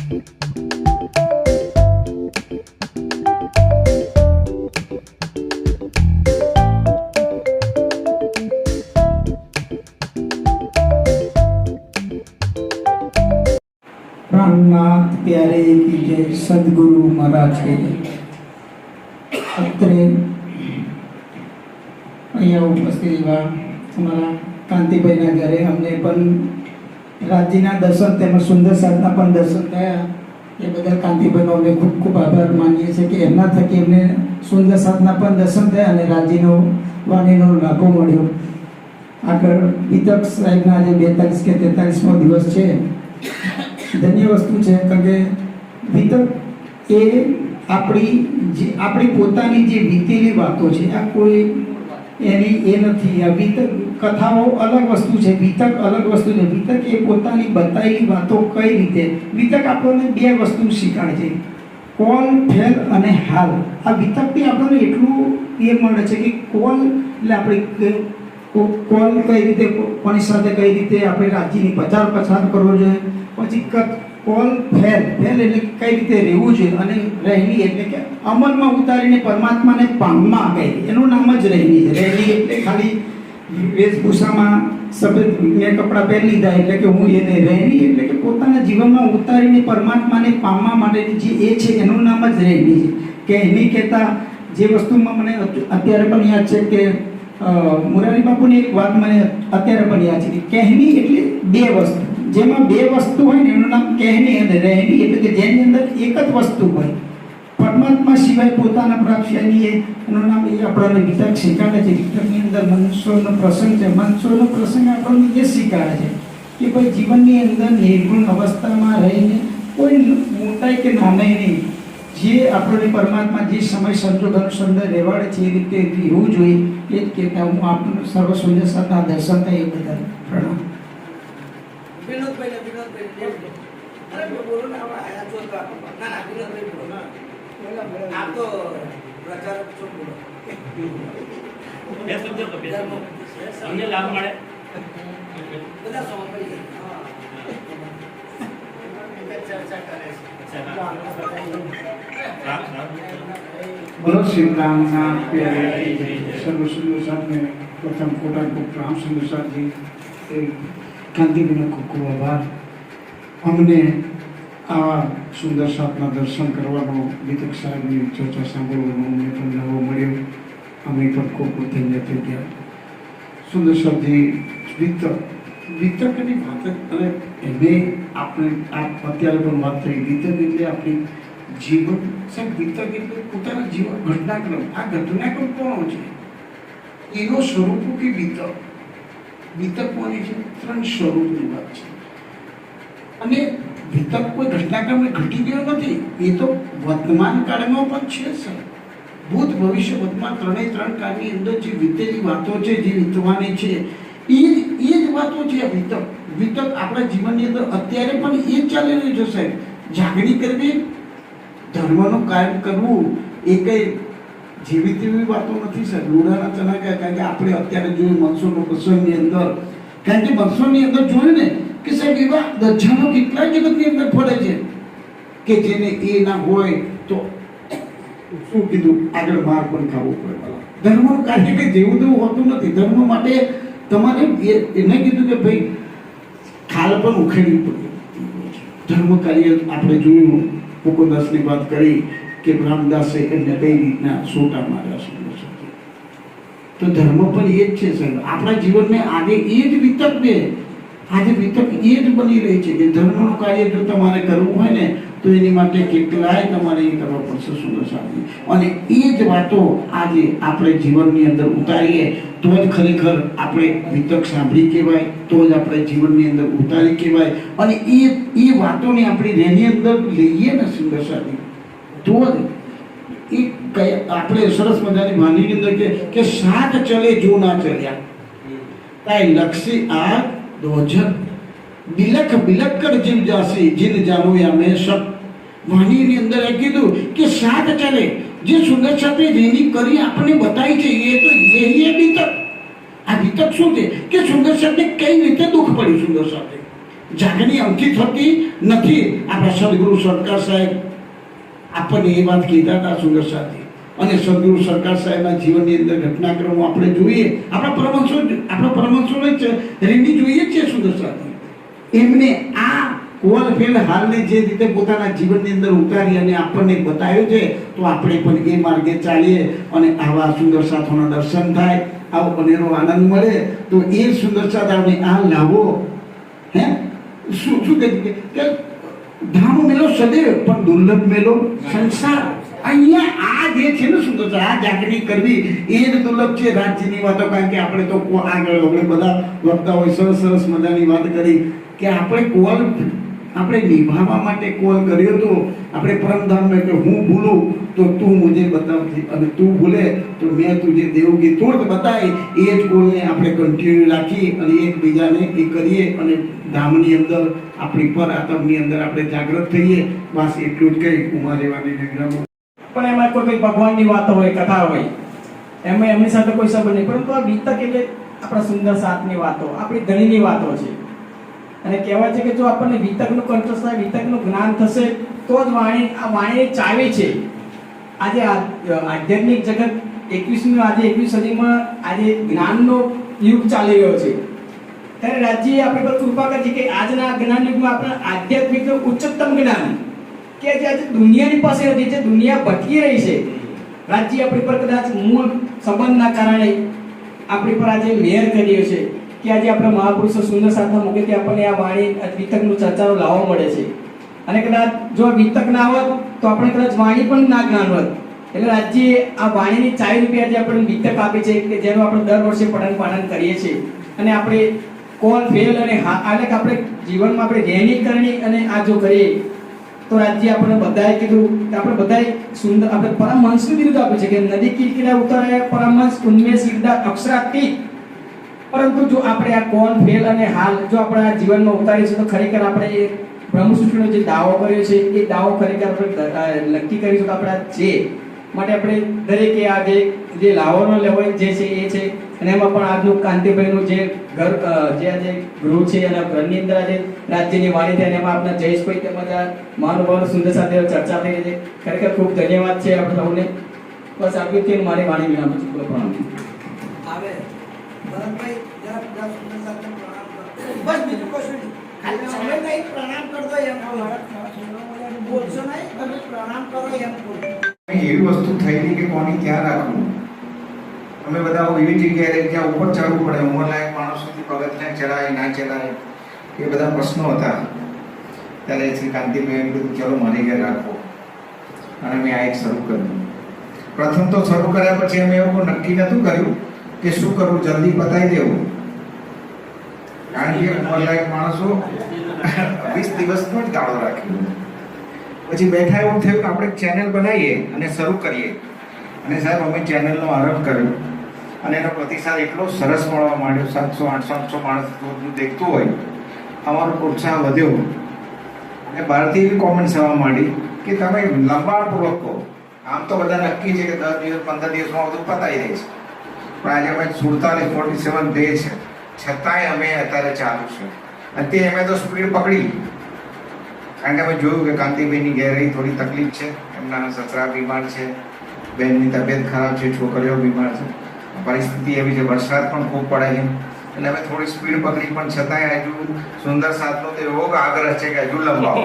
प्राणनाथ प्यारे की जय। सदगुरु महाराज के અત્રે અહીંયા ઉપસ્થિત એવા અમારા કાંતિભાઈના ઘરે અમને પણ રાજ્યના દર્શન તેમજ સુંદર સાધના પણ દર્શન થયા. એ બદલ કાંતિભાઈનો અમે ખૂબ ખૂબ આભાર માનીએ છીએ કે એમના થકી એમને સુંદર સાધના પણ દર્શન થયા અને રાજ્યનો વાણીનો લાભો મળ્યો. આગળ વિતક સાહેબના આજે 42 કે 43મો દિવસ છે. ધન્ય વસ્તુ છે કારણ કે વિતક એ આપણી પોતાની જે વીતેલી વાતો છે, આ કોઈ એની એ નથી. આ વિતક કથાઓ અલગ વસ્તુ છે, વિતક અલગ વસ્તુ છે. વિતક એ પોતાની બતાવેલી વાતો કઈ રીતે, વિતક આપણને બે વસ્તુ શીખવાડે છે, કોલ, ફેલ અને હાલ. આ વિતકથી આપણને એટલું એ મળે છે કે કોલ એટલે આપણે કોલ કઈ રીતે, કોની સાથે કઈ રીતે આપણે રાજ્યની પસાર કરવો જોઈએ. પછી કોલ, ફેલ એટલે કઈ રીતે રહેવું જોઈએ, અને રહેલી એટલે કે અમલમાં ઉતારીને પરમાત્માને પામમાં ગઈ, એનું નામ જ રહેલી છે. રહેલી એટલે ખાલી વેશભૂષામાં સફેદ મેં કપડાં પહેરી લીધા એટલે કે હું એને રહેલી એટલે કે પોતાના જીવનમાં ઉતારીને પરમાત્માને પામવા માટેની જે એ છે એનું નામ જ રહેલી છે. કે એની કહેતા જે વસ્તુમાં મને અત્યારે પણ યાદ છે કે મુરારી બાપુની એક વાત મને અત્યારે પણ યાદ છે કે કહેની એટલે બે વસ્તુ, જેમાં બે વસ્તુ હોય ને એનું નામ કહેની અને રહેની, એટલે કે જેની અંદર એક જ વસ્તુ હોય. પરમાત્મા સિવાય પોતાના પ્રાપ્તિની એનું નામ એ આપણને વિતક શીખવાડે છે. વિતકની અંદર મનસોનો પ્રસંગ છે. મનસોનો પ્રસંગ આપણને એ શીખવાડે છે કે ભાઈ જીવનની અંદર નિર્ગુણ અવસ્થામાં રહીને કોઈ મોટાઈ કે નાનાઈ નહીં, જે આપણને પરમાત્મા જે સમય સંજોગ અનુસંધાન રહેવાડે છે એ રીતે રહેવું જોઈએ. એ જ કહેતા હું આપનું સર્વ સુંદર સાધના દર્શન થાય એ બધા પ્રણામ. आप तो प्रचारक છો બોલો બે શબ્દો કપે સમજે લાભ મળે બધા સમજ ચર્ચા કરે છે. બોલો શ્રી રામના પ્યારે સર્વ સુંદર સાધને પ્રથમ કોટા ખૂબ રામ સુંદર સાધજી કાંતિભાઈનો ખૂબ ખૂબ આભાર. અમને આ સુંદર સાધના દર્શન કરવાનો, વિતક સાહેબની ચર્ચા સાંભળવાનો અમને પણ નવો મળ્યો. અમે પણ ખૂબ ધન્ય થઈ ગયા. સુંદર સાહેબજી વિતકની વાત અને એને આપણે અત્યારે પણ વાત થઈ. વિતક એટલે આપણી જીવન સાહેબ, વિતક એટલે પોતાના જીવન ઘટનાક્રમ. આ ઘટનાક્રમ કોનો છે? એનો સ્વરૂપો કે વિતક. વિતક કોની છે? 3 સ્વરૂપની વાત છે. અને વિતક કોઈ ઘટનાક્રમને ઘટી ગયો નથી, એ તો વર્તમાન કાળમાં પણ છે સર. ભૂત, ભવિષ્ય, વર્તમાન ત્રણેય 3 કાળની અંદર જે વીતેલી વાતો છે, જે વીતવાની છે, એ જ વાતો છે. આ વિતક આપણા જીવનની અંદર અત્યારે પણ એ જ ચાલી રહ્યું છે સાહેબ. જાગણી કરવી, ધર્મનું કાયમ કરવું, એ કઈ જેવી તેવી વાતો નથી સર. લોડાના ચણા કહે, કારણ કે આપણે અત્યારે જોયું મનસુનો પ્રસંગની અંદર, કારણ કે મનસુની અંદર જોયું ને કે સાહેબ એવા દર્જાનો કેટલાય જગતની અંદર ફરે છે કે જેને એ ના હોય તો શું કીધું આગળ માર પણ ખાવું પડે. ધર્મનું કાર્ય કંઈ જેવું તેવું હોતું નથી. ધર્મ માટે તમારે એને કીધું કે ભાઈ ખાલ પણ ઉખેડવી પડે. ધર્મ કાર્ય આપણે જોયું, મુકુદાસની વાત કરી કે રામદાસે એમને કઈ રીતના સોટા માર્યા છે. તો ધર્મ પણ એ જ છે સાહેબ. આપણા જીવનને આજે એ જ વિતક છે. આજે વિતક એ જ બની રહી છે કે ધર્મનું કાર્ય જો તમારે કરવું હોય ને તો એની માટે કેટલાય તમારે એ કરવા પડશે સુંદર સાધન. અને એ જ વાતો આજે આપણે જીવનની અંદર ઉતારીએ તો જ ખરેખર આપણે વિતક સાંભળી કહેવાય, તો જ આપણે જીવનની અંદર ઉતારી કહેવાય. અને એ વાતોને આપણે એની અંદર લઈએ ને સુંદર સાધન, તો જ એ આપણે સરસ મજાની વાણીની અંદર કે સાથ ચલે જો ના ચલ્યા તાય લક્ષી આ દોજર બિલખ બિલખ કર જીવ જાસી જીન જાનો યા મેં સબ. વાણીની અંદર એ કીધું કે સાથ ચલે, જે સુંદર સાથે રેની કરી આપણને બતાવી છે એ તો એ વિતક. આ વિતક શું છે કે સુંદર સાથે કઈ રીતે દુઃખ પડ્યું સુંદર સાથે, જાગણી અંકિત થતી નથી. આપણા સદગુરુ સરકાર સાહેબ આપણને એ વાત કીધા હતા સુંદર સાથી, અને સદગુરુ સરકાર સાહેબના જીવનની અંદર ઘટનાક્રમો આપણે જોઈએ. આપણા પરમહંસોને જ રેડી જોઈએ છે સુંદર સાથી. એમને આ કોલફેલ હાલને જે રીતે પોતાના જીવનની અંદર ઉતારી અને આપણને બતાવ્યો છે, તો આપણે પણ એ માર્ગે ચાલીએ અને આવા સુંદર સાથોના દર્શન થાય, આવો અનેરો આનંદ મળે. તો એ સુંદર સાથ આપણે આ લાવો હે શું શું કહે કે ધામ મેલો સદૈવ પણ દુર્લભ મેલો સંસાર. અહીંયા આ જે છે ને સુંદર આ જાગણી કરવી એ જ દુર્લભ છે. રાજ્યની વાતો, કારણ કે આપણે તો આગળ આપણે બધા વક્તા હોય સરસ સરસ મજાની વાત કરી કે આપણે નિભાવવા માટે કોલ કર્યો હતો. આપણે પરમધામમાં કે હું ભૂલું તો તું મુજે બતાવજે, અને તું ભૂલે તો મેં તુજે દેવગી તુર્ત બતાવી. એ જ કોલને આપણે કન્ટિન્યુ રાખી અને એકબીજાને એ કરીએ અને ધામની અંદર આપણી પર આત્મની અંદર આપણે જાગૃત થઈએ. બસ એટલું જ કહી ઉમા રહેવાની નિગ્રહમાં. પણ એમાં કોઈ ભગવાનની વાતો હોય, કથા હોય, એમાં એમની સાથે કોઈ સંબંધ નહીં. પરંતુ આ વિતક એટલે આપણા સુંદર સાથની વાતો, આપણી ધણીની વાતો છે. અને કહેવાય છે કે જો આપણને વિતકનું કંઠસ્થ થાય, વિતકનું જ્ઞાન થશે, તો જ આ વાણીની ચાવી છે. આજે આધ્યાત્મિક જગત 21મી સદીમાં આજે જ્ઞાનનો યુગ ચાલી રહ્યો છે. ત્યારે રાજ્યએ આપણી પર કૃપા કરી કે આજના જ્ઞાન યુગમાં આપણે આધ્યાત્મિકનું ઉચ્ચતમ જ્ઞાન કે જે આજે દુનિયાની પાસે નથી, જે દુનિયા ભટકી રહી છે, રાજ્ય આપણી પર કદાચ મૂળ સંબંધના કારણે આપણી પર આજે મેર કર્યો છે કે આજે આપણા મહાપુરુષો સુંદર સાથના મુખેથી આપણને આ વાણી વિતકનું ચર્ચાનો લાવો મળે છે. અને કદાચ જો વિતક ના હોત તો આપણે કદાચ વાણી પણ ના જ્ઞાન હોત. એટલે રાજ્યએ આ વાણીની ચાવી રૂપે આજે આપણને વિતક આપી છે કે જેનું આપણે દર વર્ષે પઠન પાઠન કરીએ છીએ. અને આપણે કોલ ફેલ અને એટલે કે આપણે જીવનમાં આપણે રહેણી કરણી અને આ જો કરીએ તો રાજ્ય આપણે બધાએ કીધું કે આપણે બધાએ સુંદર આપણે પરમહંસનું બિરુદ આપ્યું છે કે નદી કિરકિરા ઉતરે પરમહંસ ઉન્મેષ સિદ્ધાર્થ અક્ષરાતીત. પરંતુ જો આપણે આ કોલ ફેલ અને હાલ જો આપણે આ જીવનમાં ઉતારીશું તો ખરેખર આપણે એ બ્રહ્મસૂત્રનો જે દાવો કર્યો છે એ દાવો ખરેખર આપણે નક્કી કરીશું કે આપણે છે. માટે આપણે દરેકે આ જે લાવવાનો લેવાય જે છે એ છે. અને એમાં પણ આજનું કાંતિભાઈનું જે ઘર જે આજે ગૃહ છે એના ઘરની અંદર આજે રાજ્યની વાણી થાય, એમાં આપણા જયેશભાઈ તેમજ આ મહાનુભાવ સુંદર સાથે ચર્ચા થઈ રહી છે. ખરેખર ખૂબ ધન્યવાદ છે આપણે સૌને. બસ આટલું જ મારી વાણી વિરામ છું. પ્રણામ. આવે ભરતભાઈ જરા પૂરા સુંદર સાથે પ્રણામ કરો. બસ બીજું કશું નહીં, ખાલી તમે નહીં પ્રણામ કરતો એમ બોલશો નહીં, તમે પ્રણામ કરો એમ બોલો. એવી વસ્તુ થઈ ગઈ કે કોની ક્યાં રાખવું. અમે બધા એવી જગ્યાએ જ્યાં ઉપર ચડવું પડે, ઉંમરલાયક માણસોથી પગથિયાં ચડાય ના ચડાય, એ બધા પ્રશ્નો હતા. ત્યારે શ્રી કાંતિભાઈ એમ કીધું ચલો મારી ઘેર રાખો, અને મેં આ એક શરૂ કર્યું. પ્રથમ તો શરૂ કર્યા પછી અમે એવું નક્કી નહોતું કર્યું કે શું કરવું, જલ્દી પતાવી દેવું. કારણ કે ઉંમરલાયક માણસો 20 દિવસનો જ ગાળો રાખ્યો. પછી બેઠા એવું થયું કે આપણે ચેનલ બનાવીએ અને શરૂ કરીએ. અને સાહેબ અમે ચેનલનો આરંભ કર્યો અને એનો પ્રતિસાદ એટલો સરસ મળવા માંડ્યો. 700-800 માણસ રોજનું દેખતું હોય. અમારો ઉત્સાહ વધ્યો અને બહારથી એવી કોમેન્ટ્સ આવવા માંડી કે તમે લંબાણપૂર્વક કહો. આમ તો બધા નક્કી છે કે 10 દિવસ 15 દિવસમાં બધું પતાવી દે છે, પણ આજે અમે 47 ડે છે, છતાંય અમે અત્યારે ચાલુ છે. અને તે અમે તો સ્પીડ પકડી, કારણ કે અમે જોયું કે કાંતિભાઈની ઘેરે થોડી તકલીફ છે, એમના સસરા બીમાર છે, બહેનની તબિયત ખરાબ છે, છોકરીઓ બીમાર છે, પરિસ્થિતિ એવી છે, વરસાદ પણ ખૂબ પડે છે. એટલે અમે થોડી સ્પીડ પકડી, પણ છતાંય હજુ સુંદર સાથનો તો એવો આગ્રહ છે કે હજુ લંબાવો.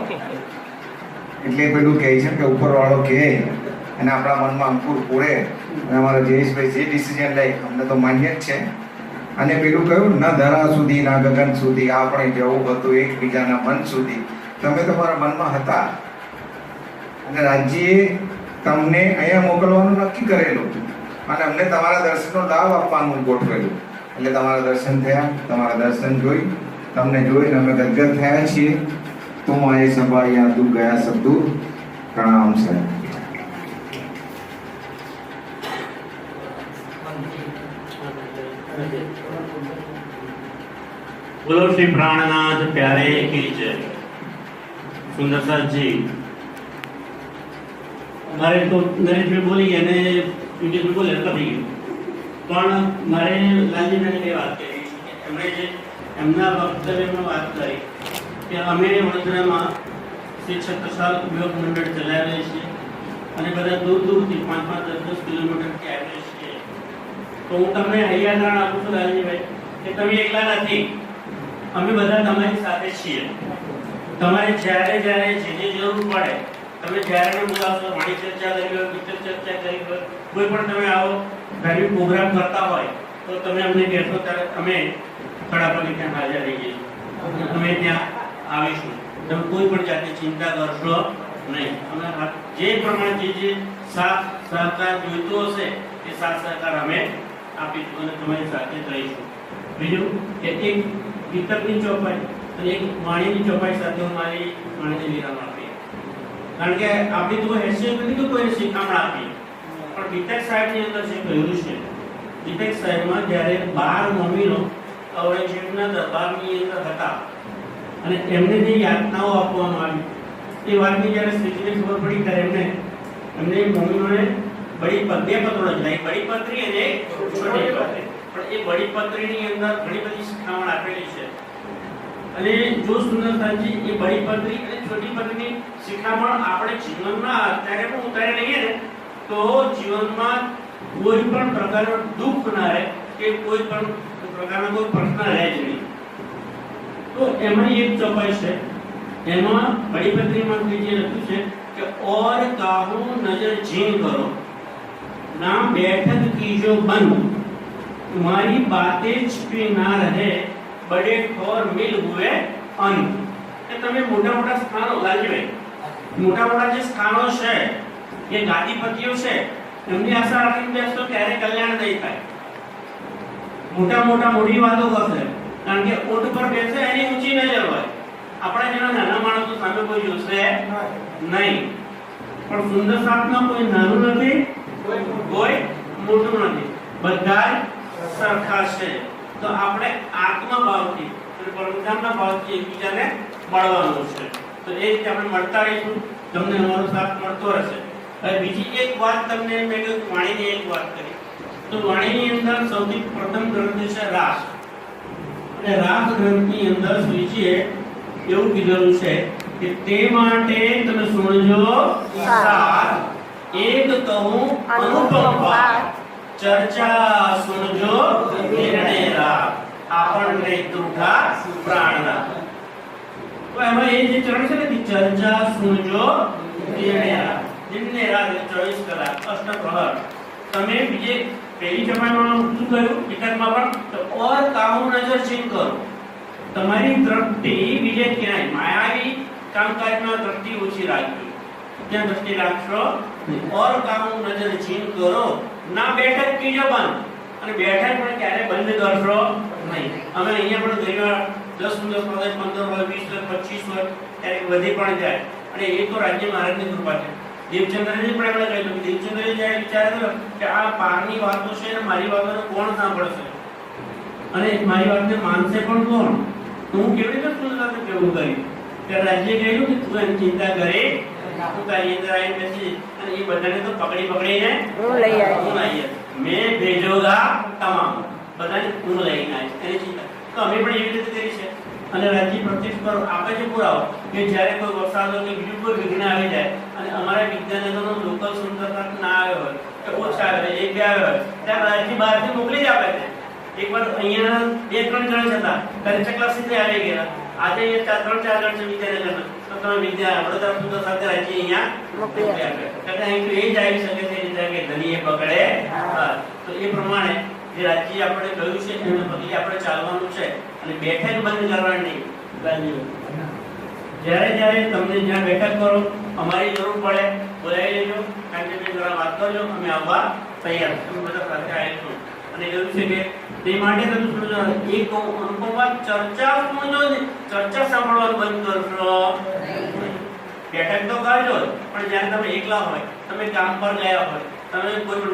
એટલે પેલું કહે છે કે ઉપરવાળો કહે અને આપણા મનમાં અંકુર પૂરે, અને અમારા જયેશભાઈ જે ડિસિઝન લે અમને તો માન્ય જ છે. અને પેલું કહ્યું ન ધરા સુધી ના ગગન સુધી આપણે જવું હતું એકબીજાના મન સુધી. તમે તમારા મનમાં હતા અને રાજ્યએ તમને અહીંયા મોકલવાનું નક્કી કરેલું અને અમને તમારા દર્શનનો લાભ આપવાનું ગોઠવેલું. એટલે તમારા દર્શન થયા, તમારા દર્શન જોઈ, તમને જોઈને અમે ગદગદ થયા છીએ. તું આયે સભા યા તું ગયા સદુ પ્રણામ સાહેબ. બોલો શ્રી પ્રાણનાથ પ્યારે કી જય. સુંદર સાહેબજી, મારે તો નરેશભાઈ બોલી ગયા અને વિજયભાઈ બોલે પતી ગયું. પણ મારે લાલજીભાઈને એ વાત કરી, એમણે જે એમના વક્તવ્યમાં વાત કરી કે અમે વડોદરામાં શ્રી છત્રસાલ યુવક મંડળ ચલાવીએ છીએ અને બધા દૂર દૂરથી 5-5, 10-10 કિલોમીટરથી આવીએ છીએ. તો હું તમને હૈયાદાણ આપું છું લાલજીભાઈ કે તમે એકલા નથી, અમે બધા તમારી સાથે છીએ. તમારે જ્યારે જ્યારે જે જરૂર પડે તમે જ્યારે બોલાવશો, વાણી ચર્ચા કરી હોય, પિક્ચર ચર્ચા કરી હોય, કોઈ પણ તમે આવો ધાર્મિક પ્રોગ્રામ કરતા હોય તો તમે અમને કહેશો ત્યારે અમે ખડા પગે ત્યાં હાજર રહી જઈશું. અમે ત્યાં આવીશું. તમે કોઈ પણ જાતની ચિંતા કરશો નહીં. અમે જે પ્રમાણે જે સાથ સહકાર જોઈતો હશે એ સાથ સહકાર અમે આપીશું અને તમારી સાથે રહીશું. બીજું કે એક વિતકની ચોપાઈ અને એક વાણીની ચોપાઈ સાથે હું મારી વાણીને વિરામ આપી. કારણ કે આપણી તો હેસિયત નથી કે કોઈને શિખામણ આપી, પણ વિતક સાહેબની અંદર જે કહ્યું છે, વિતક સાહેબમાં જ્યારે 12 મમ્મીનો ઔરંગઝેબના દરબારની અંદર હતા અને એમને જે યાતનાઓ આપવામાં આવી એ વાતની જ્યારે શ્રીજીને ખબર પડી ત્યારે એમને મમ્મીઓને બડી બે પત્રો લખાઈ, બડી પત્રી અને એક છોટી પત્રી. પણ એ બડી પત્રીની અંદર ઘણી બધી શિખામણ આપેલી છે અને જો સુંદરતાજી એ બડી પત્રી અને છોટી પત્રીની શિખામણ આપણે જીવનમાં અત્યારે પણ ઉતારી લઈએ ને તો જીવનમાં કોઈ પણ પ્રકારનું દુઃખ ના રહે કે કોઈ પણ પ્રકારનો કોઈ પ્રશ્ન રહે જ નહીં. તો એમાંની એક ચોપાઈ છે, એમાં બડી પત્રીમાં જે લખ્યું છે કે ઓર કાહું નજર झीन करो ना बैठक कीजो बंद, तुम्हारी बातें छिपी ना रहे, बड़े ठोर मिल हुए अंत. કે તમે મોટા મોટા સ્થાનો લાલજીભાઈ, મોટા મોટા જે સ્થાનો છે એ ગાદીપતિઓ છે એમની આશા રાખીને બેસતો ક્યારે કલ્યાણ નહીં થાય. મોટા મોટા મોટી વાતો કરશે કારણ કે ઓટ પર બેસે એની ઊંચી નજર હોય. આપણા જેવા નાના માણસો સામે કોઈ જોશે નહીં. પણ સુંદર સાતમાં કોઈ નાનું નથી, કોઈ મોટું નથી, બધા સરખા છે. તો આપણે આત્મભાવથી અને પરમધામના ભાવથી એકબીજાને મળવાનું છે. તો એ રીતે આપણે મળતા રહીશું, તમને અમારો સાથ મળતો રહેશે. હવે બીજી એક વાત તમને મેં કહ્યું વાણીની એક વાત કરી તો વાણીની અંદર સૌથી પ્રથમ ગ્રંથ છે રાસ. અને રાસ ગ્રંથની અંદર શ્રીજીએ એવું કીધેલું છે કે તે માટે તમે સુણજો સાર, એક કહું અનુપમ વાત, ચર્ચા સુણજો નિર્ણય રાગ, આપણને તૂટા પ્રાણના. તો એમાં એ જે ચરણ છે ને કે ચર્ચા સુણજો નિર્ણય રાગ, નિર્ણય રાગ 24 કલાક અષ્ટપ્રહર. તમે બીજે પહેલી જમાનામાં શું કહ્યું વિકટમાં પણ તો ઓર કાહું નજર ચીન કરો, તમારી દ્રષ્ટિ બીજે ક્યાંય માયાવી કામકાજમાં દ્રષ્ટિ ઓછી રાખજો, ત્યાં દ્રષ્ટિ રાખશો. ઓર કાહું નજર ચીન કરો ના બેઠક કીજો બંધ, અને બેઠક પણ ક્યારે બંધ કરશો નહીં. અમે અહીંયા પણ ઘણીવાર 10, 15, 20, 25 વર્ષ ત્યારે વધી પણ જાય અને એ તો રાજ્ય મહારાજની કૃપા છે. દેવચંદ્રજી પણ એમણે કહ્યું કે દેવચંદ્રજી જ્યારે વિચાર કર્યો કે આ પારની વાતો છે અને મારી વાતોને કોણ સાંભળશે અને મારી વાતને માનશે પણ કોણ, તો હું કેવી રીતે સુંદરતાને કેવું કરી કે રાજ્ય કહ્યું કે તું એની ચિંતા કરે, તું તારી અંદર આવીને બેસી અને એ બધાને તો પકડીને હું લઈ આવીશ, મેં ભેજોગા તમામ બધાને હું લઈને આવીશ એની ચિંતા. તો અમે પણ એવી રીતે કરી છે. અને રાજ્ય પ્રત્યક્ષ કરો આપે છે પુરાવો કે જ્યારે કોઈ વરસાદ કે બીજું કોઈ વિઘ્ન આવી જાય અને અમારા વિદ્યાનગરનો લોકલ સુંદરતા ના આવ્યો હોય કે ઓછા આવે, એક બે આવ્યો હોય ત્યારે રાજ્ય બહારથી મોકલી જ આપે છે. એકવાર અહીંયા 2-3 જણ હતા ત્યારે ચકલાસીથી આવી ગયા, આજે અહીંયા 3-4 જણ છે વિદ્યાનગરના, તો તમે વડોદરા સુંદર સાથે રાજ્ય અહીંયા મોકલી આપે. કારણ અહીં તો એ જ આવી શકે છે કે ધનીએ પકડે. તો એ પ્રમાણે જે રાજ્ય આપણે કહ્યું છે એના પગલે આપણે ચાલવાનું છે અને બેઠક બંધ કરવાની નહીં. જ્યારે જ્યારે તમને જ્યાં બેઠક કરો અમારી જરૂર પડે બોલાવી લેજો, કારણ કે જરા વાત કરજો, અમે આવવા તૈયાર છું, બધા સાથે આવીશું. અને એવું છે કે તે માટે તમે સુણજો એક અનુપમ વાત, ચર્ચા સુણજો, ચર્ચા સાંભળવાનું બંધ કરશો. બેઠક તો કરજો પણ જ્યારે તમે એકલા હોય, તમે કામ પર ગયા હોય, તમે કોઈ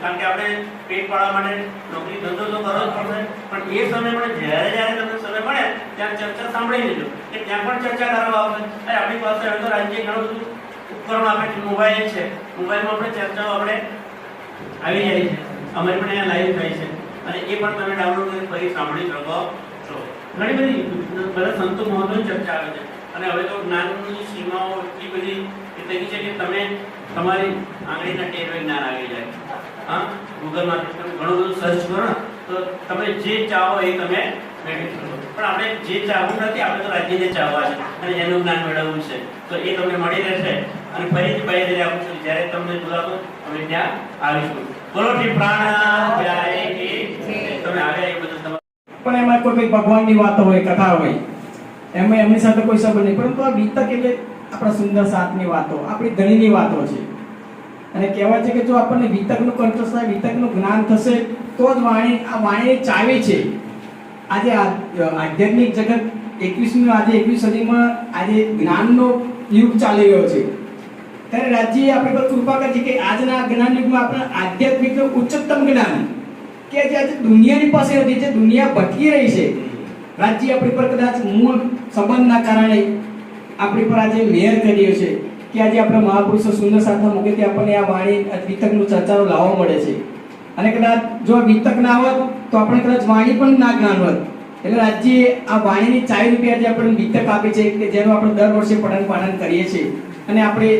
કારણ કે આપણે પેટ પાડવા માટે નોકરી ધંધો તો કરવો જ પડશે, પણ એ સમય પણ જ્યારે જ્યારે તમને સમય મળે ત્યાં ચર્ચા સાંભળી લેજો કે ત્યાં પણ ચર્ચા કરવા આવશે. આપણી પાસે હવે તો રાજ્ય ઘણું બધું ઉપકરણ આપે છે, મોબાઈલ છે, મોબાઈલમાં આપણે ચર્ચાઓ આપણે આવી જાય છે, અમારી પણ અહીંયા લાઈવ થાય છે અને એ પણ તમે ડાઉનલોડ કરી ફરી સાંભળી શકો તો ઘણી બધી બધા સંતો મહત્વની ચર્ચા આવે છે અને હવે તો જ્ઞાનની સીમાઓ એટલી બધી થઈ ગઈ છે કે તમે તમારી આંગળીના ટેરવે જ્ઞાન આવી જાય. હા, ગૂગલમાંથી તમે ઘણું બધું સર્ચ કરો ને તો તમે જે ચાહો એ તમે મેળવી શકો. પણ આપણે જે ચાહવું નથી, આપણે તો રાજ્યને ચાહવા છે અને એનું જ્ઞાન મેળવવું છે. તો એ તમને મળી રહેશે અને ફરીથી બાહેર આપું જ્યારે તમને જોડાતો અમે ત્યાં આવીશું. બોલો શ્રી પ્રાણ જાય કે તમે આવ્યા એ બધું તમારું. પણ એમાં કોઈ ભગવાનની વાતો હોય, કથા હોય, એમાં એમની સાથે કોઈ સંબંધ નહીં. પરંતુ આ બીતક એટલે આપણા સુંદર સાતની વાતો, આપણી ધણીની વાતો છે. અને કહેવાય છે કે જો આપણને વિતકનું કંઠસ્થ થાય, વિતકનું જ્ઞાન થશે તો જ આ વાણીની ચાવી છે. આજે આધ્યાત્મિક જગત 21મી સદીમાં આજે જ્ઞાનનો યુગ ચાલી રહ્યો છે. ત્યારે રાજ્યએ આપણી પર કૃપા કરી છે કે આજના જ્ઞાન યુગમાં આપણે આધ્યાત્મિકનું ઉચ્ચતમ જ્ઞાન કે જે આજે દુનિયાની પાસે હતી, જે દુનિયા ભટકી રહી છે, રાજ્ય આપણી પર કદાચ મૂળ સંબંધના કારણે આપણી પર આજે મેયર કર્યો છે કે આજે આપણે મહાપુરુષો સુંદર સાધના મુકેથી આપણને આ વાણી વિતકનું ચર્ચાનો લાવો મળે છે. અને કદાચ જો આ વિતક ના હોત તો આપણે કદાચ વાણી પણ ના જ્ઞાન હોત. એટલે રાજ્યએ આ વાણીની ચાવી રૂપે આજે આપણને વિતક આપી છે કે જેનું આપણે દર વર્ષે પઠન પાઠન કરીએ છીએ. અને આપણે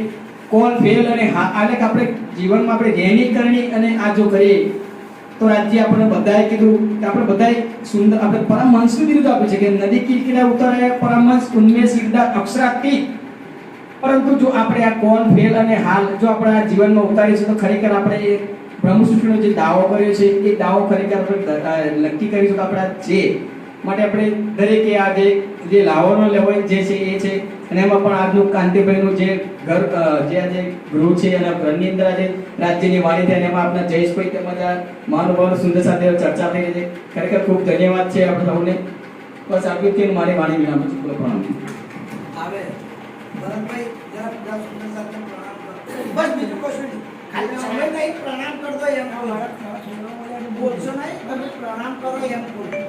કોણ ફેલ અને એટલે કે આપણે જીવનમાં આપણે રહેણી કરણી અને આ જો કરીએ તો રાજ્ય આપણે બધાએ કીધું કે આપણે બધાએ સુંદર આપણે પરમહંસનું બિરુદ આપ્યું છે કે નદી કિરકિરા ઉતારે પરમહંસ ઉન્મેષ ઈર્દા અક્ષરાતીત. પરંતુ જો આપણે આ કોણ ફેલ અને હાલ જો આપણે આ જીવનમાં ઉતારીશું તો ખરેખર આપણે એ બ્રહ્મસૂત્રનો જે દાવો કર્યો છે એ દાવો ખરેખર આપણે નક્કી કરીશું કે આપણે છે. માટે આપણે દરેકે આ જે લાવવાનો લેવો જે છે એ છે. અને એમાં પણ આજનું કાંતિભાઈનું જે ઘર જે આજે ગૃહ છે અને ઘરની અંદર આજે રાજ્યની વાણી થાય એમાં આપણા જયેશભાઈ તેમજ આ મહાનુભાવનો સુંદર સાથે ચર્ચા થઈ રહી છે. ખરેખર ખૂબ ધન્યવાદ છે આપણે સૌને. બસ આટલું જ મારી વાણી વિરામું છું. પ્રણામ. આવે ભરતભાઈ જરા સુંદર સાથે પ્રણામ કરો. બસ બીજું કશું નહીં. ખાલી સમય નહીં, પ્રણામ કરતો એમ બોલશો નહીં, તમે પ્રણામ કરો એમ બોલો.